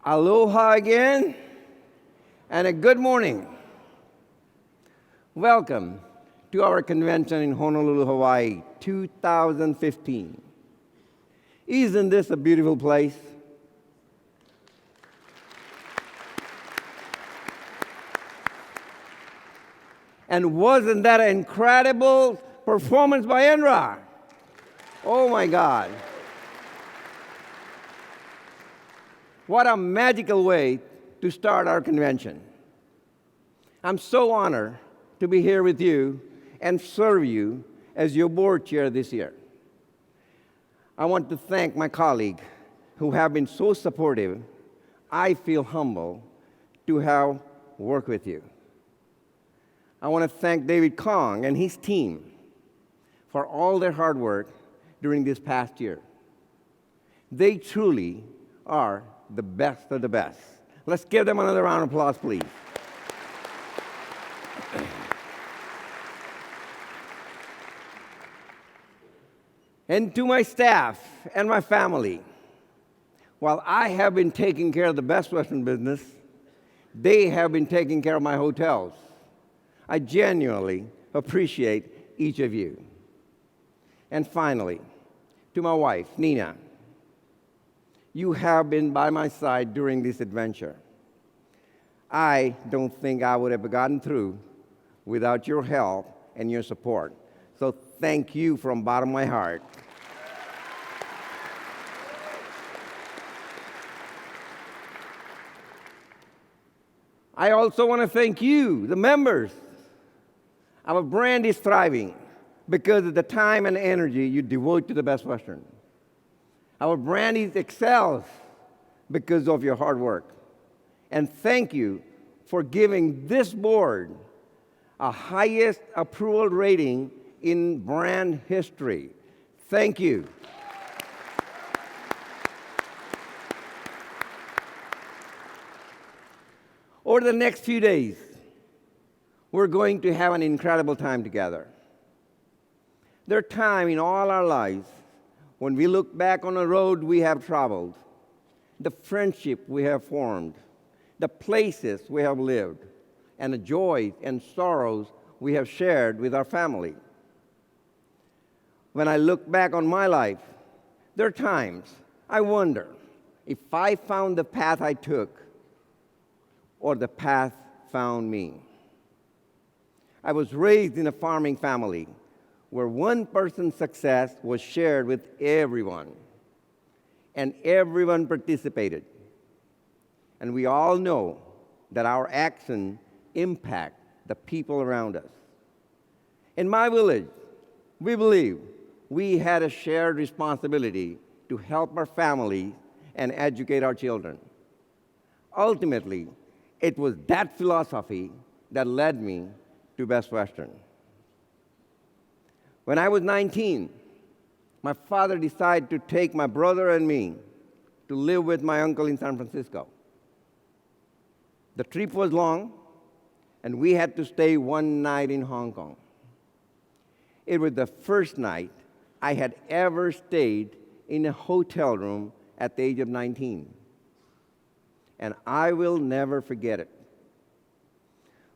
Aloha again, and a good morning. Welcome to our convention in Honolulu, Hawaii, 2015. Isn't this a beautiful place? And wasn't that an incredible performance by Enra? Oh my God. What a magical way to start our convention. I'm so honored to be here with you and serve you as your board chair this year. I want to thank my colleagues who have been so supportive. I feel humble to have worked with you. I want to thank David Kong and his team for all their hard work during this past year. They truly are the best of the best. Let's give them another round of applause, please. And to my staff and my family, while I have been taking care of the Best Western business, they have been taking care of my hotels. I genuinely appreciate each of you. And finally, to my wife, Nina, you have been by my side during this adventure. I don't think I would have gotten through without your help and your support. So thank you from the bottom of my heart. I also want to thank you, the members. Our brand is thriving because of the time and energy you devote to the Best Western. Our brand excels because of your hard work. And thank you for giving this board a highest approval rating in brand history. Thank you. Over the next few days, we're going to have an incredible time together. There are times in all our lives when we look back on the road we have traveled, the friendship we have formed, the places we have lived, and the joys and sorrows we have shared with our family. When I look back on my life, there are times I wonder if I found the path I took or the path found me. I was raised in a farming family where one person's success was shared with everyone, and everyone participated. And we all know that our actions impact the people around us. In my village, we believe we had a shared responsibility to help our families and educate our children. Ultimately, it was that philosophy that led me to Best Western. When I was 19, my father decided to take my brother and me to live with my uncle in San Francisco. The trip was long, and we had to stay one night in Hong Kong. It was the first night I had ever stayed in a hotel room at the age of 19. And I will never forget it.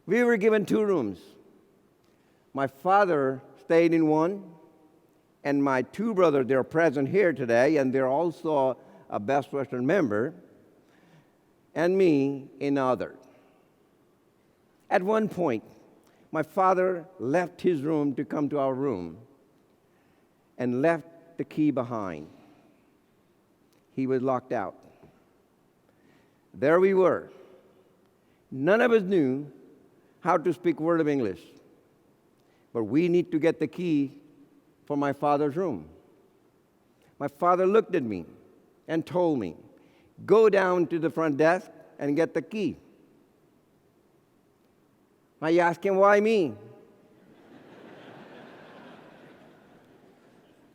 We were given 2 rooms. My father stayed in one, and my 2 brothers, they're present here today, and they're also a Best Western member, and me in other. At one point, my father left his room to come to our room and left the key behind. He was locked out. There we were. None of us knew how to speak a word of English, but we need to get the key for my father's room. My father looked at me and told me, "Go down to the front desk and get the key." I asked him, "Why me?"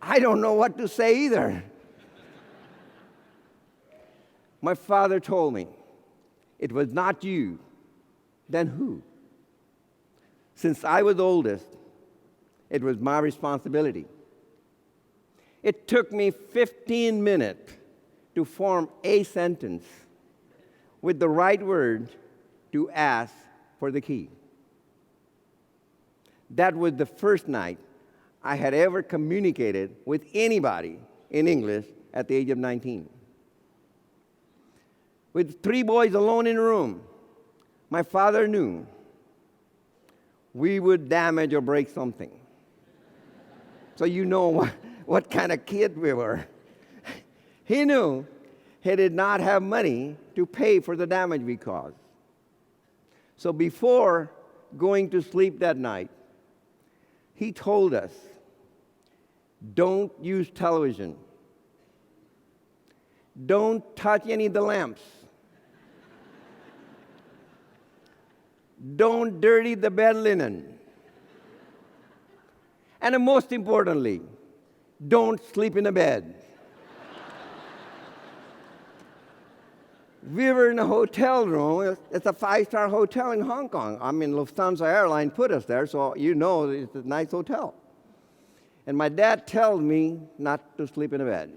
I don't know what to say either. My father told me, "It was not you, then who?" Since I was oldest, it was my responsibility. It took me 15 minutes to form a sentence with the right word to ask for the key. That was the first night I had ever communicated with anybody in English at the age of 19. With 3 boys alone in a room, my father knew we would damage or break something. So you know what kind of kid we were. He knew he did not have money to pay for the damage we caused. So before going to sleep that night, he told us, don't use television. Don't touch any of the lamps. Don't dirty the bed linen. And most importantly, don't sleep in a bed. We were in a hotel room. It's a 5-star hotel in Hong Kong. I mean, Lufthansa Airlines put us there, so you know it's a nice hotel. And my dad told me not to sleep in a bed.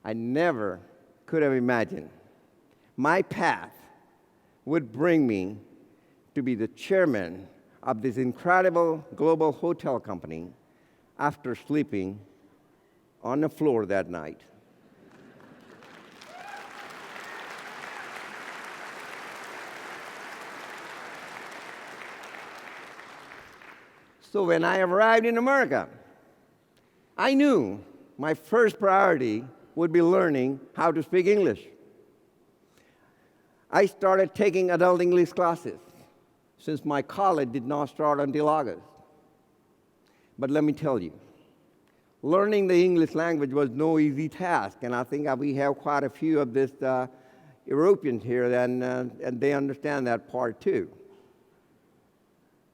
I never could have imagined my path would bring me to be the chairman of this incredible global hotel company after sleeping on the floor that night. So when I arrived in America, I knew my first priority would be learning how to speak English. I started taking adult English classes since my college did not start until August. But let me tell you, learning the English language was no easy task, and I think we have quite a few of these Europeans here, and they understand that part too.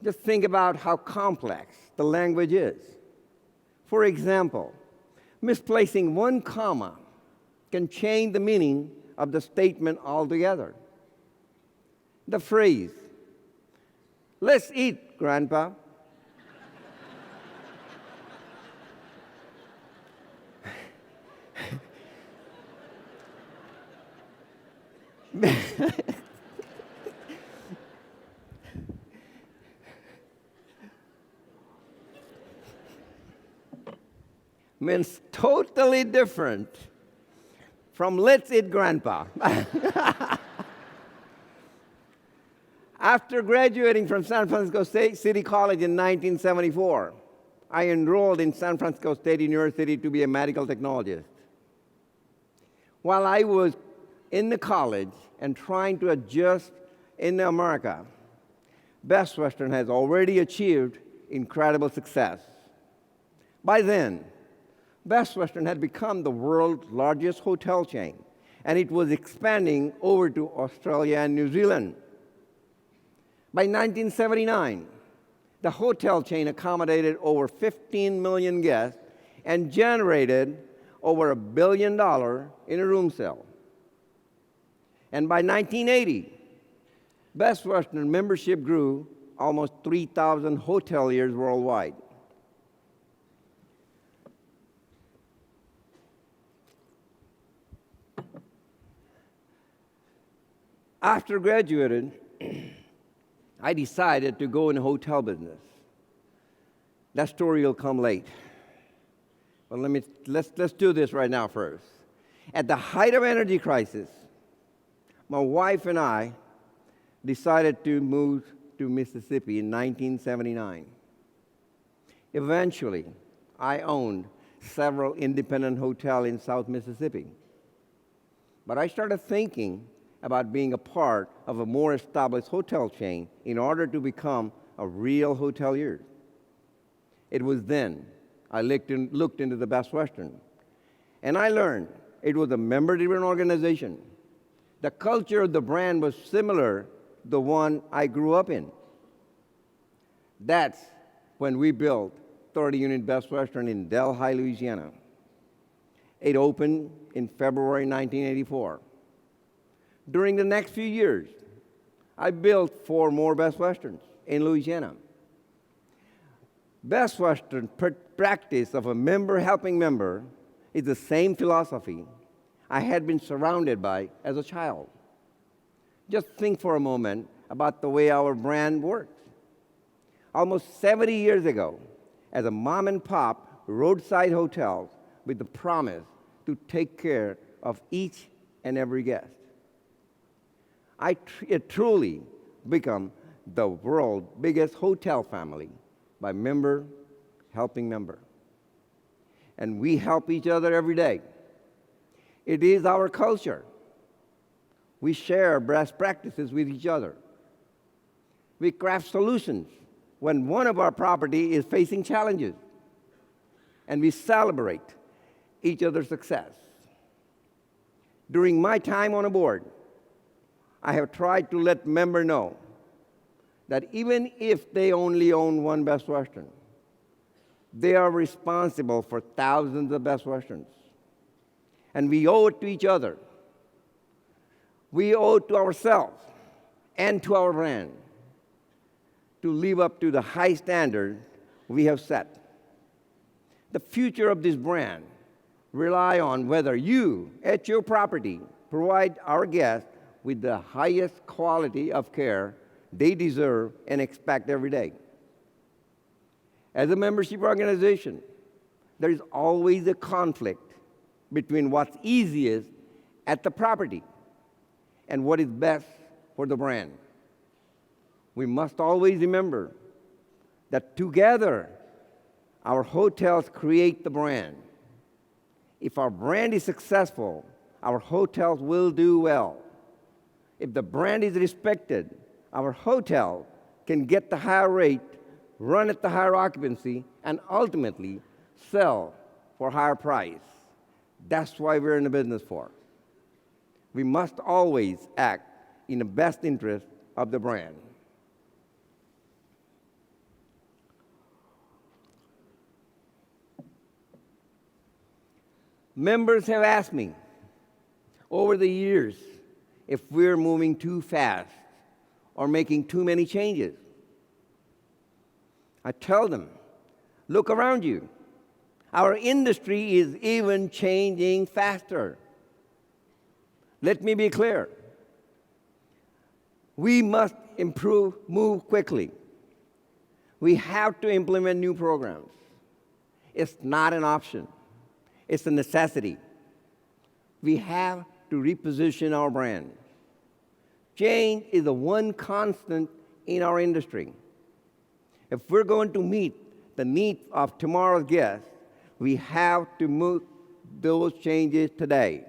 Just think about how complex the language is. For example, misplacing one comma can change the meaning of the statement altogether. The phrase, "Let's eat, Grandpa," means totally different from "let's eat, Grandpa." After graduating from San Francisco City College in 1974, I enrolled in San Francisco State University to be a medical technologist. While I was in the college and trying to adjust in America, Best Western has already achieved incredible success. By then, Best Western had become the world's largest hotel chain, and it was expanding over to Australia and New Zealand. By 1979, the hotel chain accommodated over 15 million guests and generated over $1 billion in a room sale. And by 1980, Best Western membership grew almost 3,000 hoteliers worldwide. After graduating, I decided to go in the hotel business. That story will come late. But let's do this right now first. At the height of energy crisis, my wife and I decided to move to Mississippi in 1979. Eventually, I owned several independent hotels in South Mississippi. But I started thinking about being a part of a more established hotel chain in order to become a real hotelier. It was then I looked into the Best Western, and I learned it was a member-driven organization. The culture of the brand was similar to the one I grew up in. That's when we built 30-unit Best Western in Delhi, Louisiana. It opened in February 1984. During the next few years, I built 4 more Best Westerns in Louisiana. Best Western practice of a member helping member is the same philosophy I had been surrounded by as a child. Just think for a moment about the way our brand works. Almost 70 years ago, as a mom and pop roadside hotel with the promise to take care of each and every guest, it truly become the world's biggest hotel family by member helping member. And we help each other every day. It is our culture. We share best practices with each other. We craft solutions when one of our property is facing challenges. And we celebrate each other's success. During my time on a board, I have tried to let members know that even if they only own one Best Western, they are responsible for thousands of Best Westerns. And we owe it to each other. We owe it to ourselves and to our brand to live up to the high standard we have set. The future of this brand rely on whether you, at your property, provide our guests with the highest quality of care they deserve and expect every day. As a membership organization, there is always a conflict between what's easiest at the property and what is best for the brand. We must always remember that together, our hotels create the brand. If our brand is successful, our hotels will do well. If the brand is respected, our hotel can get the higher rate, run at the higher occupancy, and ultimately sell for higher price. That's why we're in the business for. We must always act in the best interest of the brand. Members have asked me over the years if we're moving too fast or making too many changes. I tell them, look around you. Our industry is even changing faster. Let me be clear. We must move quickly. We have to implement new programs. It's not an option. It's a necessity. We have to reposition our brand. Change is the one constant in our industry. If we're going to meet the needs of tomorrow's guests, we have to move those changes today.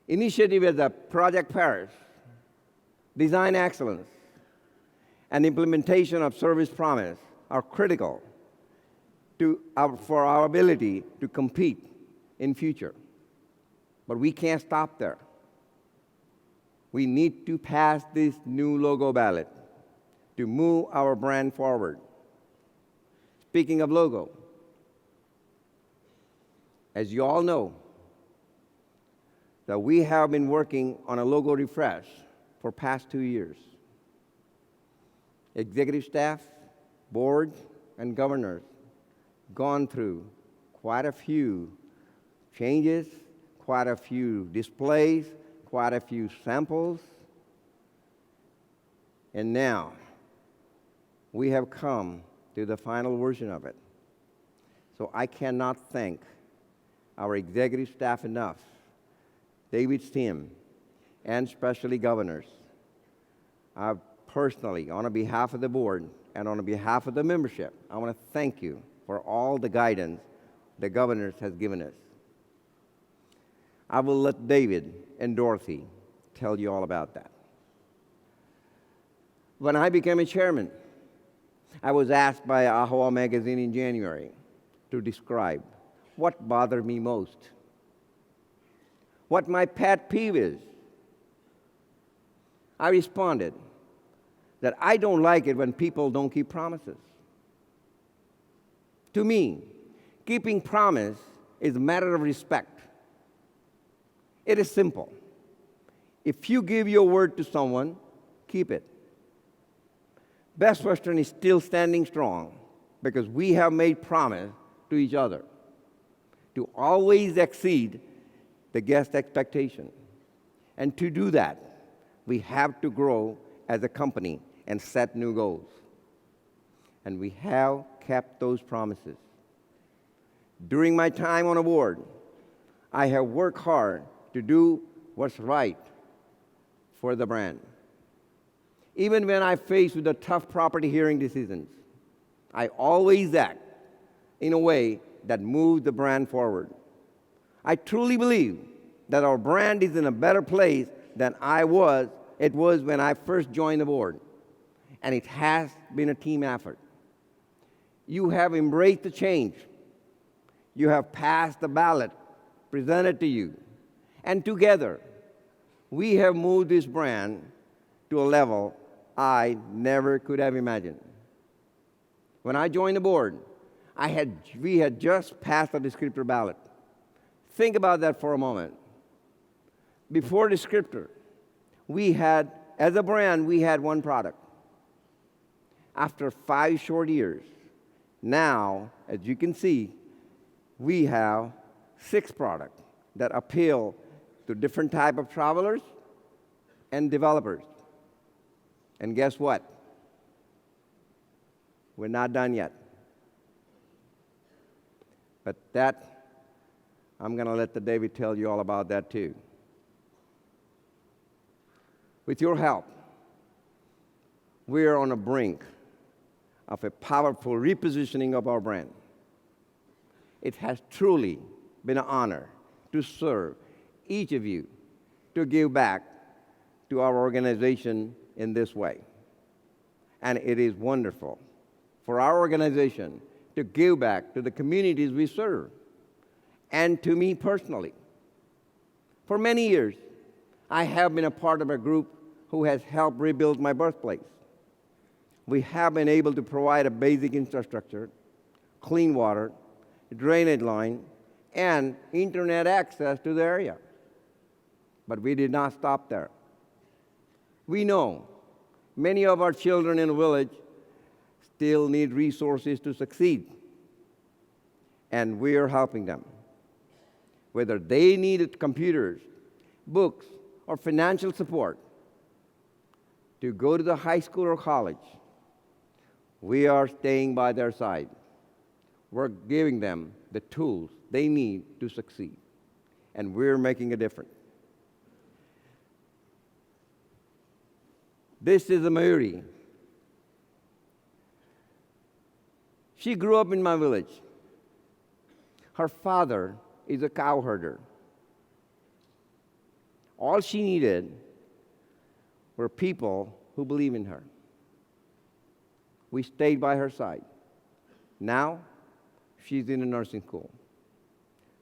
Initiatives as the Project Paris, Design Excellence, and implementation of Service Promise are critical for our ability to compete in future. But we can't stop there. We need to pass this new logo ballot to move our brand forward. Speaking of logo, as you all know, that we have been working on a logo refresh for past 2 years. Executive staff, board, and governors gone through quite a few changes, quite a few displays, quite a few samples, and now we have come to the final version of it. So I cannot thank our executive staff enough, David's team, and especially governors. I personally, on behalf of the board and on behalf of the membership, I want to thank you for all the guidance the governors has given us. I will let David and Dorothy tell you all about that. When I became a chairman, I was asked by AHOA magazine in January to describe what bothered me most, what my pet peeve is. I responded that I don't like it when people don't keep promises. To me, keeping promise is a matter of respect. It is simple. If you give your word to someone, keep it. Best Western is still standing strong because we have made promise to each other to always exceed the guest expectation. And to do that, we have to grow as a company and set new goals. And we have kept those promises. During my time on the board, I have worked hard to do what's right for the brand. Even when I faced with the tough property hearing decisions, I always act in a way that moves the brand forward. I truly believe that our brand is in a better place than it was when I first joined the board. And it has been a team effort. You have embraced the change. You have passed the ballot presented to you. And together, we have moved this brand to a level I never could have imagined. When I joined the board, we had just passed the descriptor ballot. Think about that for a moment. Before descriptor, as a brand, we had one product. After 5 short years, now, as you can see, we have 6 products that appeal to different type of travelers and developers. And guess what? We're not done yet. But I'm going to let the David tell you all about that too. With your help, we are on the brink of a powerful repositioning of our brand. It has truly been an honor to serve each of you, to give back to our organization in this way. And it is wonderful for our organization to give back to the communities we serve, and to me personally. For many years, I have been a part of a group who has helped rebuild my birthplace. We have been able to provide a basic infrastructure, clean water, drainage line, and internet access to the area. But we did not stop there. We know many of our children in the village still need resources to succeed, and we are helping them. Whether they needed computers, books, or financial support to go to the high school or college, we are staying by their side. We're giving them the tools they need to succeed, and we're making a difference. This is Mayuri. She grew up in my village. Her father is a cow herder. All she needed were people who believe in her. We stayed by her side. Now, she's in a nursing school.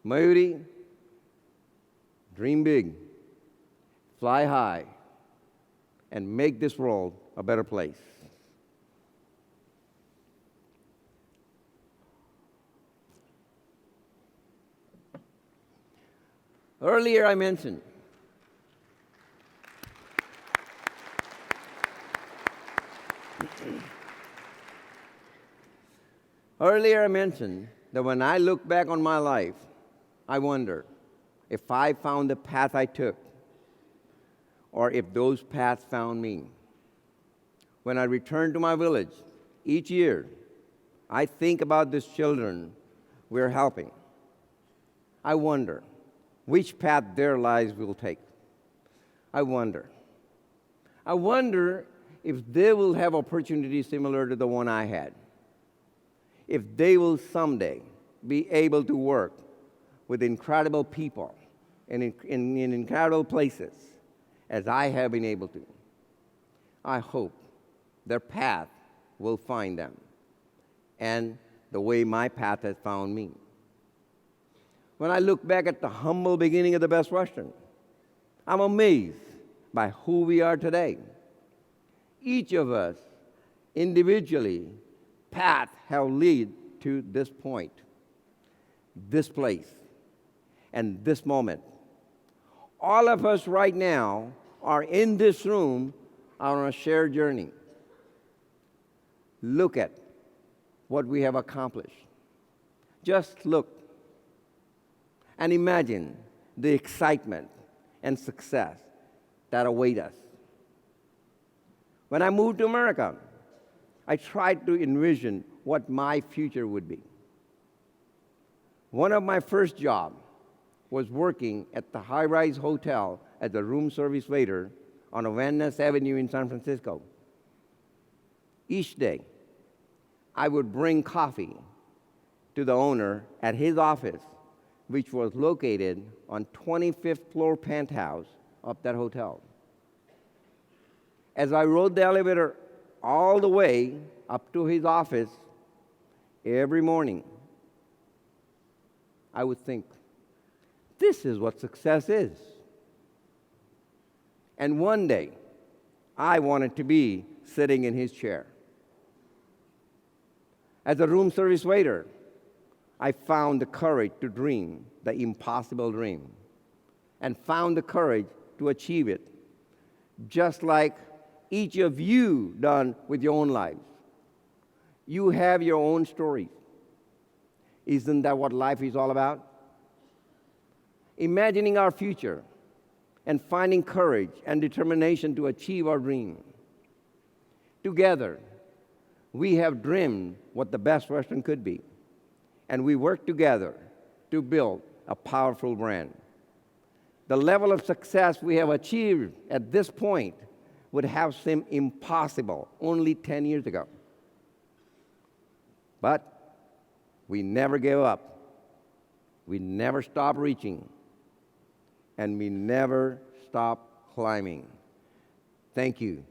Mayuri, dream big, fly high, and make this world a better place. Earlier I mentioned that when I look back on my life, I wonder if I found the path I took or if those paths found me. When I return to my village each year, I think about these children we're helping. I wonder which path their lives will take. I wonder if they will have opportunities similar to the one I had. If they will someday be able to work with incredible people in incredible places as I have been able to. I hope their path will find them, and the way my path has found me. When I look back at the humble beginning of the Best Western, I'm amazed by who we are today. Each of us, individually, paths have led to this point, this place, and this moment. All of us right now are in this room on a shared journey. Look at what we have accomplished. Just look and imagine the excitement and success that await us. When I moved to America, I tried to envision what my future would be. One of my first jobs was working at the high-rise hotel as a room service waiter on Van Ness Avenue in San Francisco. Each day, I would bring coffee to the owner at his office, which was located on 25th floor penthouse of that hotel. As I rode the elevator all the way up to his office every morning, I would think, this is what success is. And one day, I wanted to be sitting in his chair. As a room service waiter, I found the courage to dream the impossible dream and found the courage to achieve it, just like each of you done with your own lives. You have your own stories. Isn't that what life is all about? Imagining our future and finding courage and determination to achieve our dream. Together, we have dreamed what the Best Western could be, and we work together to build a powerful brand. The level of success we have achieved at this point would have seemed impossible only 10 years ago. But we never gave up. We never stopped reaching. And we never stopped climbing. Thank you.